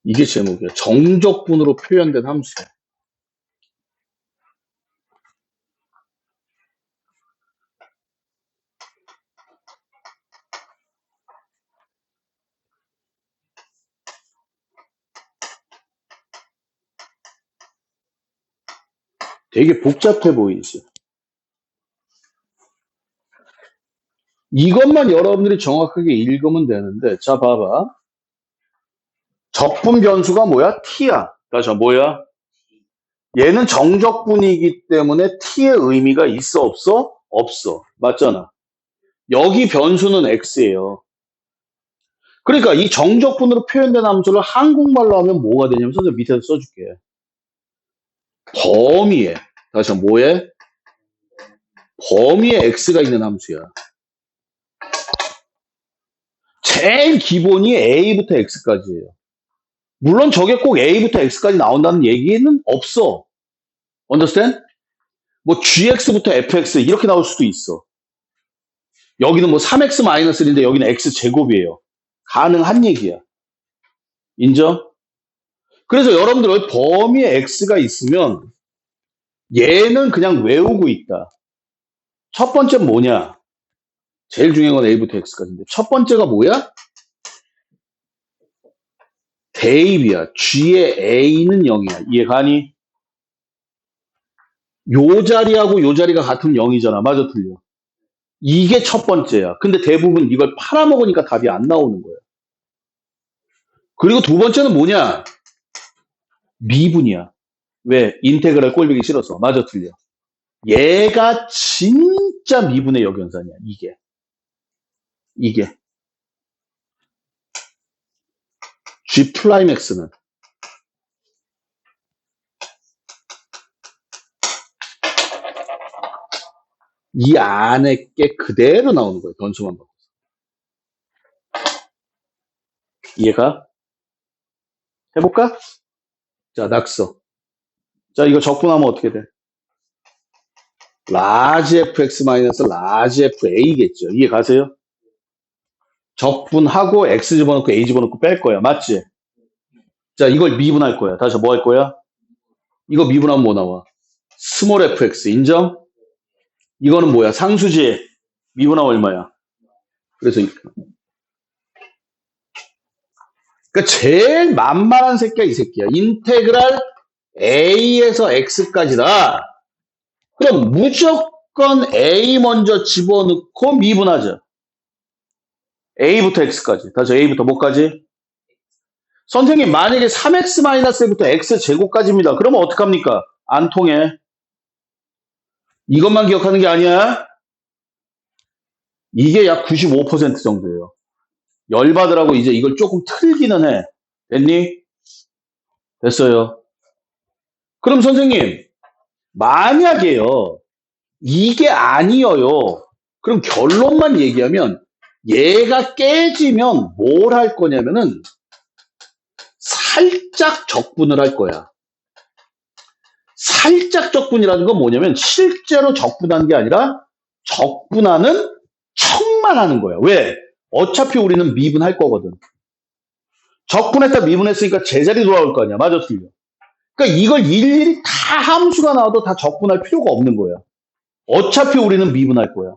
Speaker 1: 이게 제목이야. 정적분으로 표현된 함수야. 되게 복잡해 보이지? 이것만 여러분들이 정확하게 읽으면 되는데, 자, 봐봐. 적분 변수가 뭐야? t야. 자, 뭐야? 얘는 정적분이기 때문에 t의 의미가 있어, 없어? 없어. 맞잖아. 여기 변수는 x예요. 그러니까 이 정적분으로 표현된 함수를 한국말로 하면 뭐가 되냐면 선생님 밑에서 써줄게. 범위에. 다시 뭐에? 범위에 x가 있는 함수야. 제일 기본이 a부터 x까지예요. 물론 저게 꼭 A부터 X까지 나온다는 얘기는 없어. understand? 뭐 GX부터 FX 이렇게 나올 수도 있어. 여기는 뭐 3X-1인데 여기는 X제곱이에요. 가능한 얘기야. 인정? 그래서 여러분들 범위에 X가 있으면 얘는 그냥 외우고 있다. 첫 번째 뭐냐? 제일 중요한 건 A부터 X까지인데 첫 번째가 뭐야? 대입이야. G의 A는 0이야. 이해가니? 요 자리하고 요 자리가 같으면 0이잖아. 맞아, 틀려? 이게 첫 번째야. 근데 대부분 이걸 팔아먹으니까 답이 안 나오는 거야. 그리고 두 번째는 뭐냐? 미분이야. 왜? 인테그랄 꼴보기 싫어서. 맞아, 틀려? 얘가 진짜 미분의 역연산이야. 이게. G 플라임 X는 이 안에 게 그대로 나오는 거예요. 변수만 바꿔서. 이해가? 해볼까? 자, 낙서. 자, 이거 적분하면 어떻게 돼? 라지 fx 마이너스 라지 fa겠죠. 이해 가세요? 적분하고 x 집어넣고 a 집어넣고 뺄 거야. 맞지? 자, 이걸 미분할 거야. 다시 뭐 할 거야? 이거 미분하면 뭐 나와? 스몰 fx 인정? 이거는 뭐야? 상수지. 미분하면 얼마야? 그래서 그러니까 제일 만만한 새끼가 이 새끼야. 인테그랄 a에서 x까지다. 그럼 무조건 a 먼저 집어넣고 미분하자. a부터 x까지. 다시 a부터 뭐까지? 선생님 만약에 3x-1부터 x제곱까지입니다. 그러면 어떡합니까? 안 통해. 이것만 기억하는 게 아니야. 이게 약 95% 정도예요. 열받으라고 이제 이걸 조금 틀기는 해. 됐니? 됐어요. 그럼 선생님 만약에요. 이게 아니어요. 그럼 결론만 얘기하면 얘가 깨지면 뭘 할 거냐면은 살짝 적분을 할 거야. 살짝 적분이라는 건 뭐냐면 실제로 적분한 게 아니라 적분하는 척만 하는 거야. 왜? 어차피 우리는 미분할 거거든. 적분했다 미분했으니까 제자리 돌아올 거 아니야. 맞아, 틀려. 그러니까 이걸 일일이 다 함수가 나와도 다 적분할 필요가 없는 거야. 어차피 우리는 미분할 거야.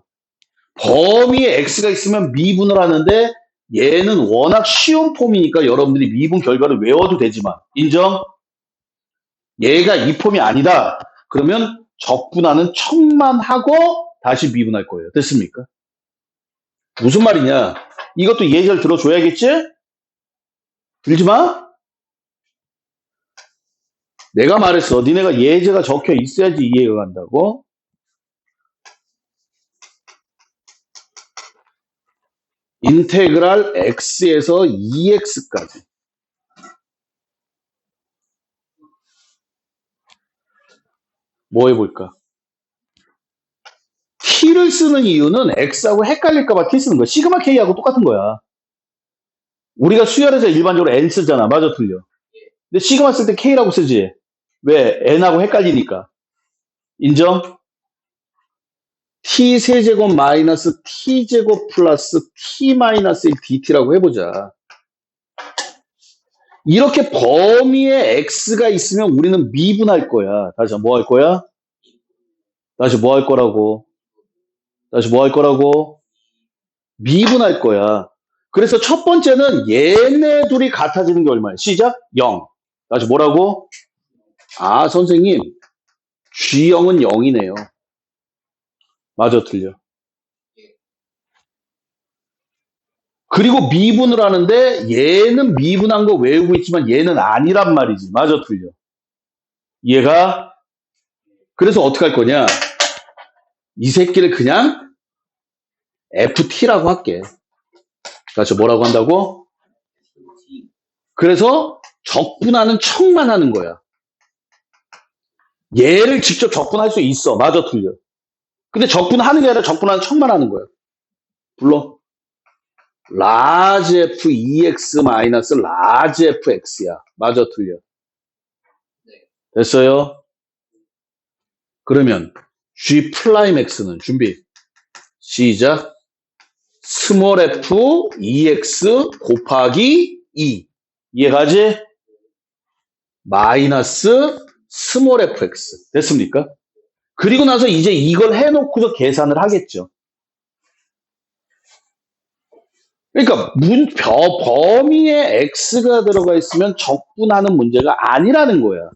Speaker 1: 범위에 x가 있으면 미분을 하는데 얘는 워낙 쉬운 폼이니까 여러분들이 미분 결과를 외워도 되지만 인정? 얘가 이 폼이 아니다. 그러면 적분하는 척만 하고 다시 미분할 거예요. 됐습니까? 무슨 말이냐? 이것도 예절 들어줘야겠지? 들지 마? 내가 말했어. 니네가 예제가 적혀 있어야지 이해가 간다고. 인테그랄 x에서 2x까지. 뭐 해볼까? t를 쓰는 이유는 x하고 헷갈릴까봐 t 쓰는 거야. 시그마 k하고 똑같은 거야. 우리가 수열에서 일반적으로 n 쓰잖아. 맞아, 틀려. 근데 시그마 쓸 때 k라고 쓰지. 왜? n하고 헷갈리니까. 인정? t 세제곱 마이너스 t제곱 플러스 t 마이너스 1 dt라고 해보자. 이렇게 범위에 x가 있으면 우리는 미분할 거야. 다시 뭐 할 거야? 다시 뭐 할 거라고? 다시 뭐 할 거라고? 미분할 거야. 그래서 첫 번째는 얘네 둘이 같아지는 게 얼마야? 시작? 0. 다시 뭐라고? 아, 선생님. G0은 0이네요. 맞아, 틀려. 그리고 미분을 하는데 얘는 미분한 거 외우고 있지만 얘는 아니란 말이지. 맞아, 틀려. 얘가 그래서 어떻게 할 거냐? 이 새끼를 그냥 FT라고 할게. 다시 뭐라고 한다고? 그래서 적분하는 척만 하는 거야. 얘를 직접 적분할 수 있어. 맞아, 틀려. 근데 적분하는 게 아니라 적분하는 척만 하는 거야. 불러. 라지 f EX 마이너스 라지 FX야. 맞아, 틀려? 됐어요? 그러면 G 프라임 X는 준비. 시작. 스몰 f EX 곱하기 2. 이해가지? 마이너스 스몰 fx. 됐습니까? 그리고 나서 이제 이걸 해놓고서 계산을 하겠죠. 그러니까 범위에 x가 들어가 있으면 적분하는 문제가 아니라는 거야.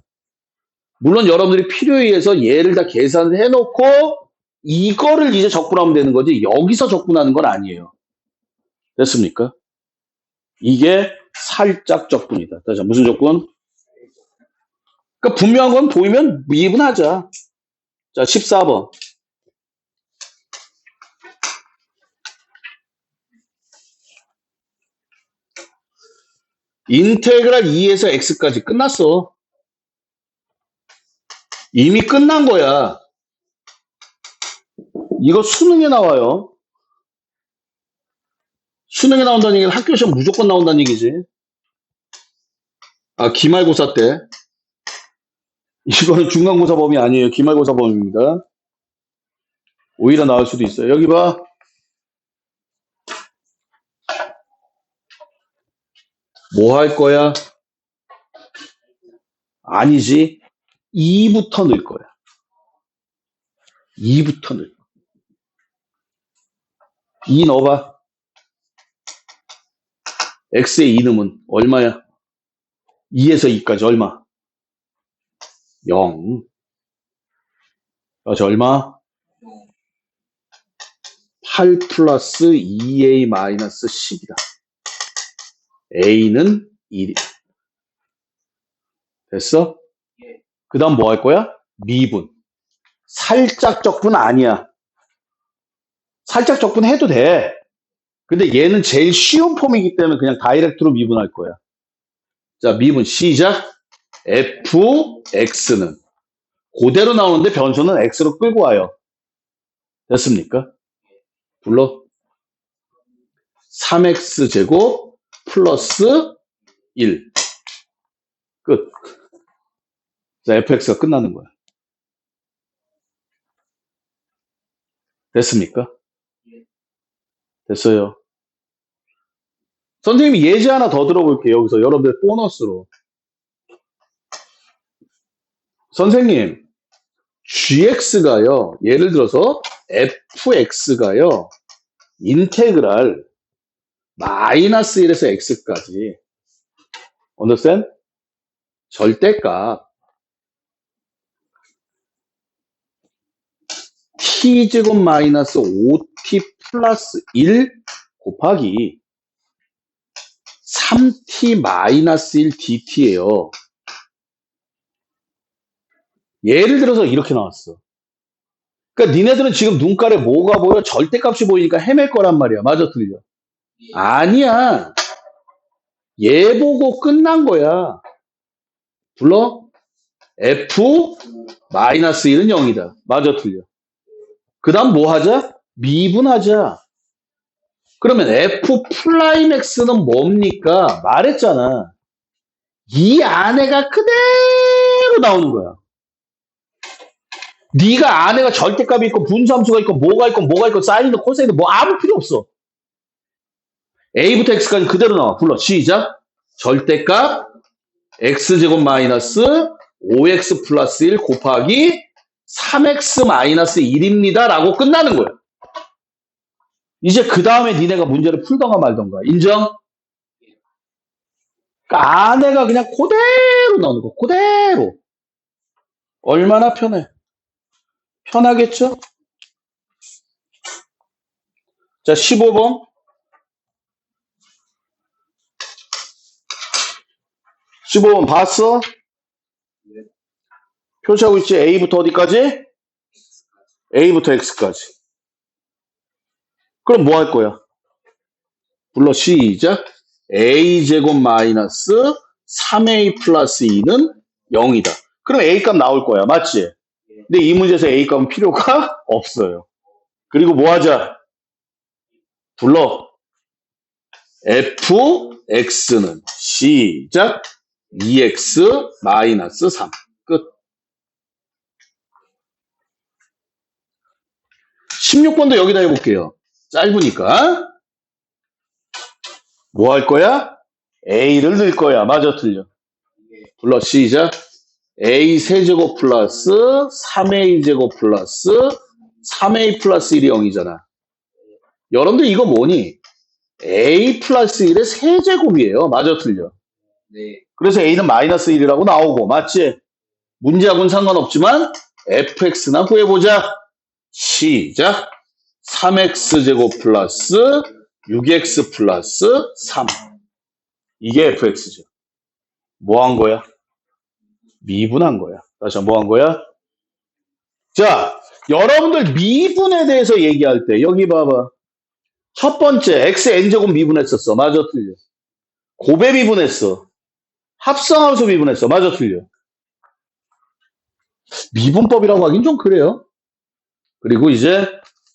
Speaker 1: 물론 여러분들이 필요에 의해서 얘를 다 계산을 해놓고 이거를 이제 적분하면 되는 거지 여기서 적분하는 건 아니에요. 됐습니까? 이게 살짝 적분이다. 다시 무슨 적분? 그러니까 분명한 건 보이면 미분하자. 자, 14번. 인테그랄 2에서 x까지 끝났어. 이미 끝난 거야. 이거 수능에 나와요. 수능에 나온다는 얘기는 학교 시험 무조건 나온다는 얘기지. 아, 기말고사 때. 이거는 중간고사 범위 아니에요. 기말고사 범위입니다. 오히려 나올 수도 있어요. 여기 봐. 뭐 할 거야? 아니지. 2부터 넣을 거야. 2부터 넣을 거야. 2 넣어봐. x의 2 넣으면 얼마야? 2에서 2까지 얼마? 0. 그래서 얼마? 8 플러스 2a 마이너스 10이다. a는 1이다. 됐어? 그 다음 뭐 할 거야? 미분. 살짝 적분 아니야. 살짝 적분 해도 돼. 근데 얘는 제일 쉬운 폼이기 때문에 그냥 다이렉트로 미분할 거야. 자, 미분 시작. fx는 그대로 나오는데 변수는 x로 끌고 와요. 됐습니까? 불러. 3x제곱 플러스 1. 끝. 자, fx가 끝나는 거야. 됐습니까? 됐어요. 선생님이 예제 하나 더 들어볼게요. 여기서 여러분들 보너스로. 선생님, gx가요. 예를 들어서 fx가요. 인테그랄 마이너스 1에서 x까지. understand? 절대값 t제곱 마이너스 5t 플러스 1 곱하기 3t 마이너스 1 dt예요. 예를 들어서 이렇게 나왔어. 그러니까 니네들은 지금 눈깔에 뭐가 보여? 절대값이 보이니까 헤맬 거란 말이야. 맞아, 틀려? 아니야. 얘 보고 끝난 거야. 불러? f 마이너스 1은 0이다. 맞아, 틀려? 그 다음 뭐 하자? 미분하자. 그러면 f 프라임 x는 뭡니까? 말했잖아. 이 안에가 그대로 나오는 거야. 네가 안에가 절대값이 있고 분수함수가 있고 뭐가 있고 사인도 코사인도 뭐 아무 필요 없어. a부터 x까지 그대로 나와. 불러. 시작. 절대값 x제곱 마이너스 5x 플러스 1 곱하기 3x 마이너스 1입니다. 라고 끝나는 거야. 이제 그 다음에 니네가 문제를 풀던가 말던가. 인정? 그러니까 안에가 그냥 그대로 나오는 거. 그대로. 얼마나 편해. 편하겠죠? 자, 15번. 15번 봤어? 표시하고 있지? A부터 어디까지? A부터 X까지. 그럼 뭐 할 거야? 불러 시작. A제곱 마이너스 3A 플러스 2는 0이다. 그럼 A값 나올 거야. 맞지? 근데 이 문제에서 A값은 필요가 없어요. 그리고 뭐 하자? 불러. fx는 시작 2x 마이너스 3 끝. 16번도 여기다 해볼게요. 짧으니까 뭐 할 거야? a를 넣을 거야. 맞아 틀려? 불러 시작 a 세제곱 플러스 3a 제곱 플러스 3a 플러스 1이 0이잖아. 여러분들 이거 뭐니? a 플러스 1의 세제곱이에요. 맞아 틀려? 그래서 a는 마이너스 1이라고 나오고 맞지? 문제하고는 상관없지만 fx나 구해보자. 시작 3x제곱 플러스 6x 플러스 3 이게 fx죠. 뭐 한 거야? 미분한 거야. 다시 한번 뭐 한 거야? 자, 여러분들 미분에 대해서 얘기할 때 여기 봐봐. 첫 번째 x n제곱 미분했었어. 맞아 틀려? 곱에 미분했어. 합성함수 미분했어. 맞아 틀려? 미분법이라고 하긴 좀 그래요. 그리고 이제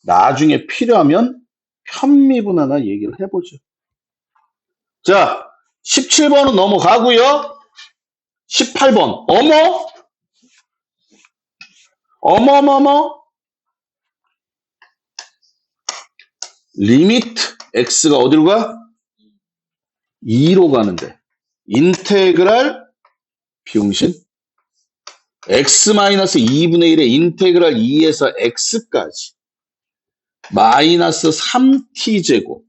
Speaker 1: 나중에 필요하면 편미분 하나 얘기를 해보죠. 자, 17번은 넘어가고요. 18번. 어머. 리미트 x가 어디로 가? 2로 가는데. 인테그랄 비용신 x-2분의 1의 인테그랄 2에서 x까지 마이너스 3t제곱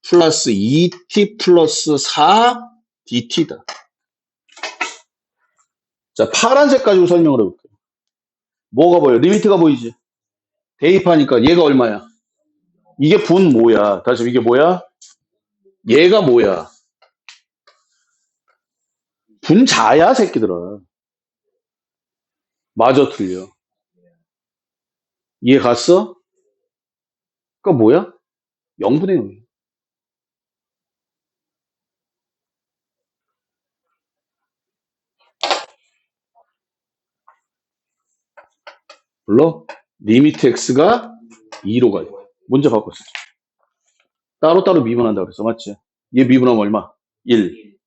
Speaker 1: 플러스 2t 플러스 4dt다. 자, 파란색 가지고 설명을 해볼게요. 뭐가 보여? 리미트가 보이지? 대입하니까 얘가 얼마야? 이게 분 뭐야? 다시 이게 뭐야? 얘가 뭐야? 분자야, 새끼들아. 맞아, 틀려. 이해 갔어? 그니까 뭐야? 0분의 0이야. 물론 리미트 x가 2로 가요. 문제 바꿨어. 따로따로 미분한다 그랬어. 맞지? 얘 미분하면 얼마? 1.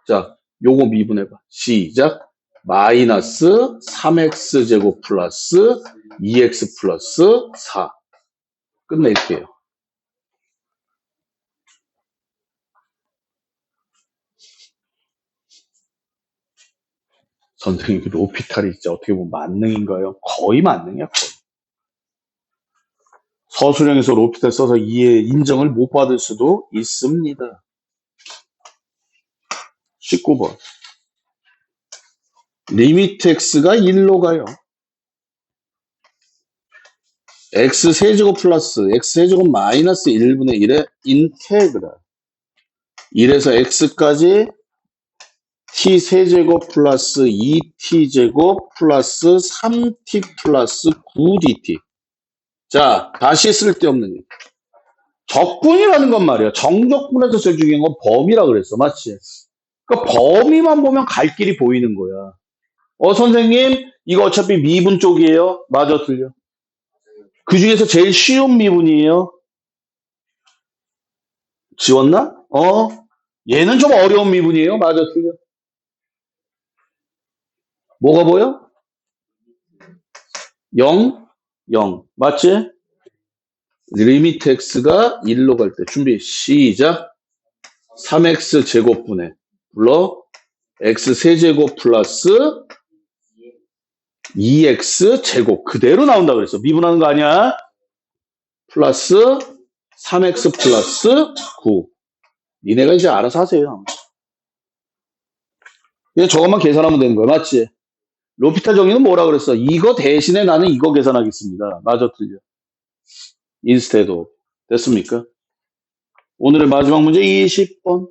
Speaker 1: 자, 요거 미분해봐. 시작. 마이너스 3x제곱 플러스 2x 플러스 4. 끝낼게요. 선생님, 로피탈이 진짜 어떻게 보면 만능인가요? 거의 만능이야, 거의. 서술형에서 로피탈 써서 이해 인정을 못 받을 수도 있습니다. 19번. 리미트 x가 1로 가요. x 세제곱 플러스 x 세제곱 마이너스 1분의 1의 인테그랄 1에서 x까지 t 세제곱 플러스 2t 제곱 플러스 3t 플러스 9dt. 자, 다시 쓸데없는 얘기. 적분이라는 건 말이야. 정적분에서 제일 중요한 건 범위라 그랬어. 맞지? 그러니까 범위만 보면 갈 길이 보이는 거야. 선생님, 이거 어차피 미분 쪽이에요. 맞아, 틀려? 그 중에서 제일 쉬운 미분이에요. 지웠나? 얘는 좀 어려운 미분이에요. 맞아, 틀려? 뭐가 보여? 0, 0. 맞지? 리미트 x가 1로 갈 때 준비 시작. 3x 제곱분의 불러 x 세제곱 플러스 2x 제곱 그대로 나온다 그랬어. 미분하는 거 아니야? 플러스 3x 플러스 9. 니네가 이제 알아서 하세요. 그냥 저것만 계산하면 되는 거야. 맞지? 로피탈 정의는 뭐라 그랬어? 이거 대신에 나는 이거 계산하겠습니다. 맞아, 틀려? instead of. 됐습니까? 오늘의 마지막 문제 20번.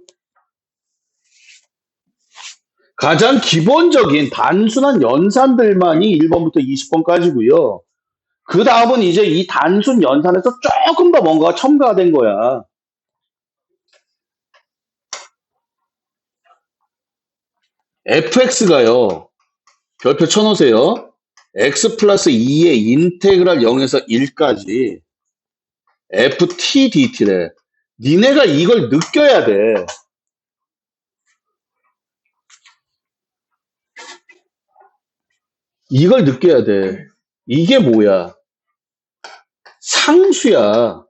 Speaker 1: 가장 기본적인 단순한 연산들만이 1번부터 20번까지고요. 그 다음은 이제 이 단순 연산에서 조금 더 뭔가가 첨가가 된 거야. fx가요. 별표 쳐놓으세요. x 플러스 2의 인테그랄 0에서 1까지 ft dt래. 니네가 이걸 느껴야 돼. 이걸 느껴야 돼. 이게 뭐야? 상수야.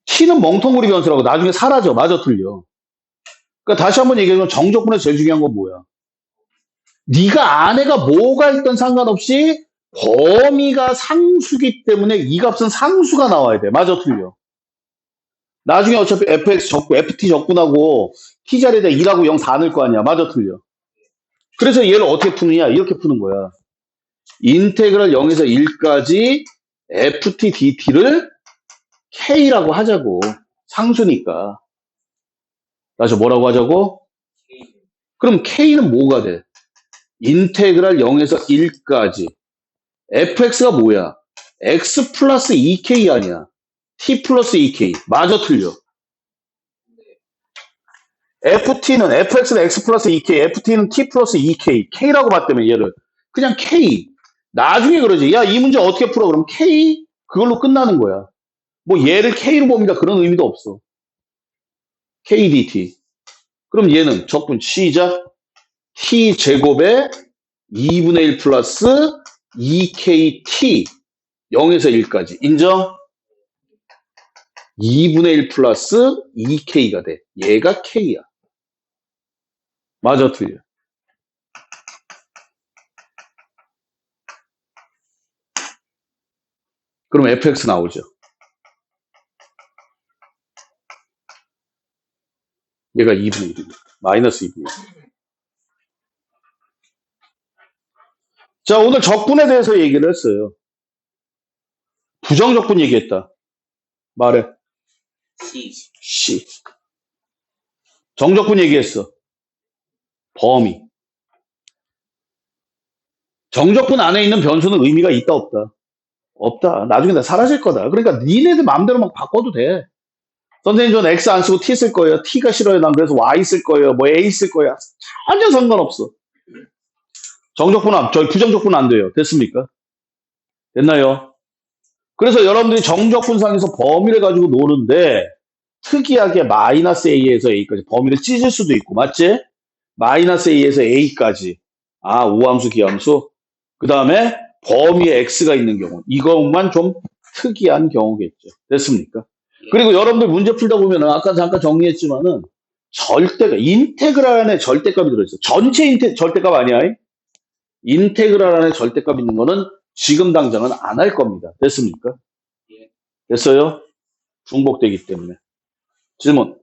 Speaker 1: t는 멍텅구리 변수라고 나중에 사라져. 맞아, 틀려. 그러니까 다시 한번 얘기하면 정적분에서 제일 중요한 건 뭐야? 네가 안에가 뭐가 있든 상관없이 범위가 상수기 때문에 이 값은 상수가 나와야 돼. 맞아, 틀려. 나중에 어차피 fx 적분, ft 적분하고 t 자리에다 2라고 0 다 넣을 거 아니야. 맞아, 틀려. 그래서 얘를 어떻게 푸느냐? 이렇게 푸는 거야. 인테그랄 0에서 1까지 ft dt를 k라고 하자고. 상수니까. 다시 뭐라고 하자고? 그럼 k는 뭐가 돼? 인테그랄 0에서 1까지. fx가 뭐야? x 플러스 2k 아니야. t 플러스 2k. 맞아, 틀려. fx는 x 플러스 2k, ft는 t 플러스 2k. k라고 봤다며, 얘를. 그냥 k. 나중에 그러지. 야, 이 문제 어떻게 풀어? 그럼 k? 그걸로 끝나는 거야. 뭐 얘를 k로 봅니다. 그런 의미도 없어. k dt. 그럼 얘는 적분 시작. t 제곱에 2분의 1 플러스 2kt 0에서 1까지. 인정? 2분의 1 플러스 2k가 돼. 얘가 k야. 맞아, 틀려. 그럼 fx 나오죠. 얘가 2분의 1입니다. 마이너스 2분의 1. 자, 오늘 적분에 대해서 얘기를 했어요. 부정적분 얘기했다. 말해. C. 정적분 얘기했어. 범위. 정적분 안에 있는 변수는 의미가 있다, 없다? 없다. 나중에 다 사라질 거다. 그러니까 니네들 마음대로 막 바꿔도 돼. 선생님 전 X 안 쓰고 T 쓸 거예요. T가 싫어요. 난 그래서 Y 쓸 거예요. 뭐 A 쓸 거예요. 전혀 상관없어. 저희 부정적분 안 돼요. 됐습니까? 됐나요? 그래서 여러분들이 정적분상에서 범위를 가지고 노는데 특이하게 마이너스 A에서 A까지 범위를 찢을 수도 있고 맞지? 마이너스 A에서 A까지. 아, 우함수, 기함수. 그 다음에 범위에 X가 있는 경우. 이것만 좀 특이한 경우겠죠. 됐습니까? 그리고 여러분들 문제 풀다 보면은 아까 잠깐 정리했지만은 절대가 인테그랄 안에 절대값이 들어있어. 전체 절대값 아니야. 인테그랄 안에 절대값 있는 거는 지금 당장은 안 할 겁니다. 됐습니까? 됐어요? 중복되기 때문에. 질문.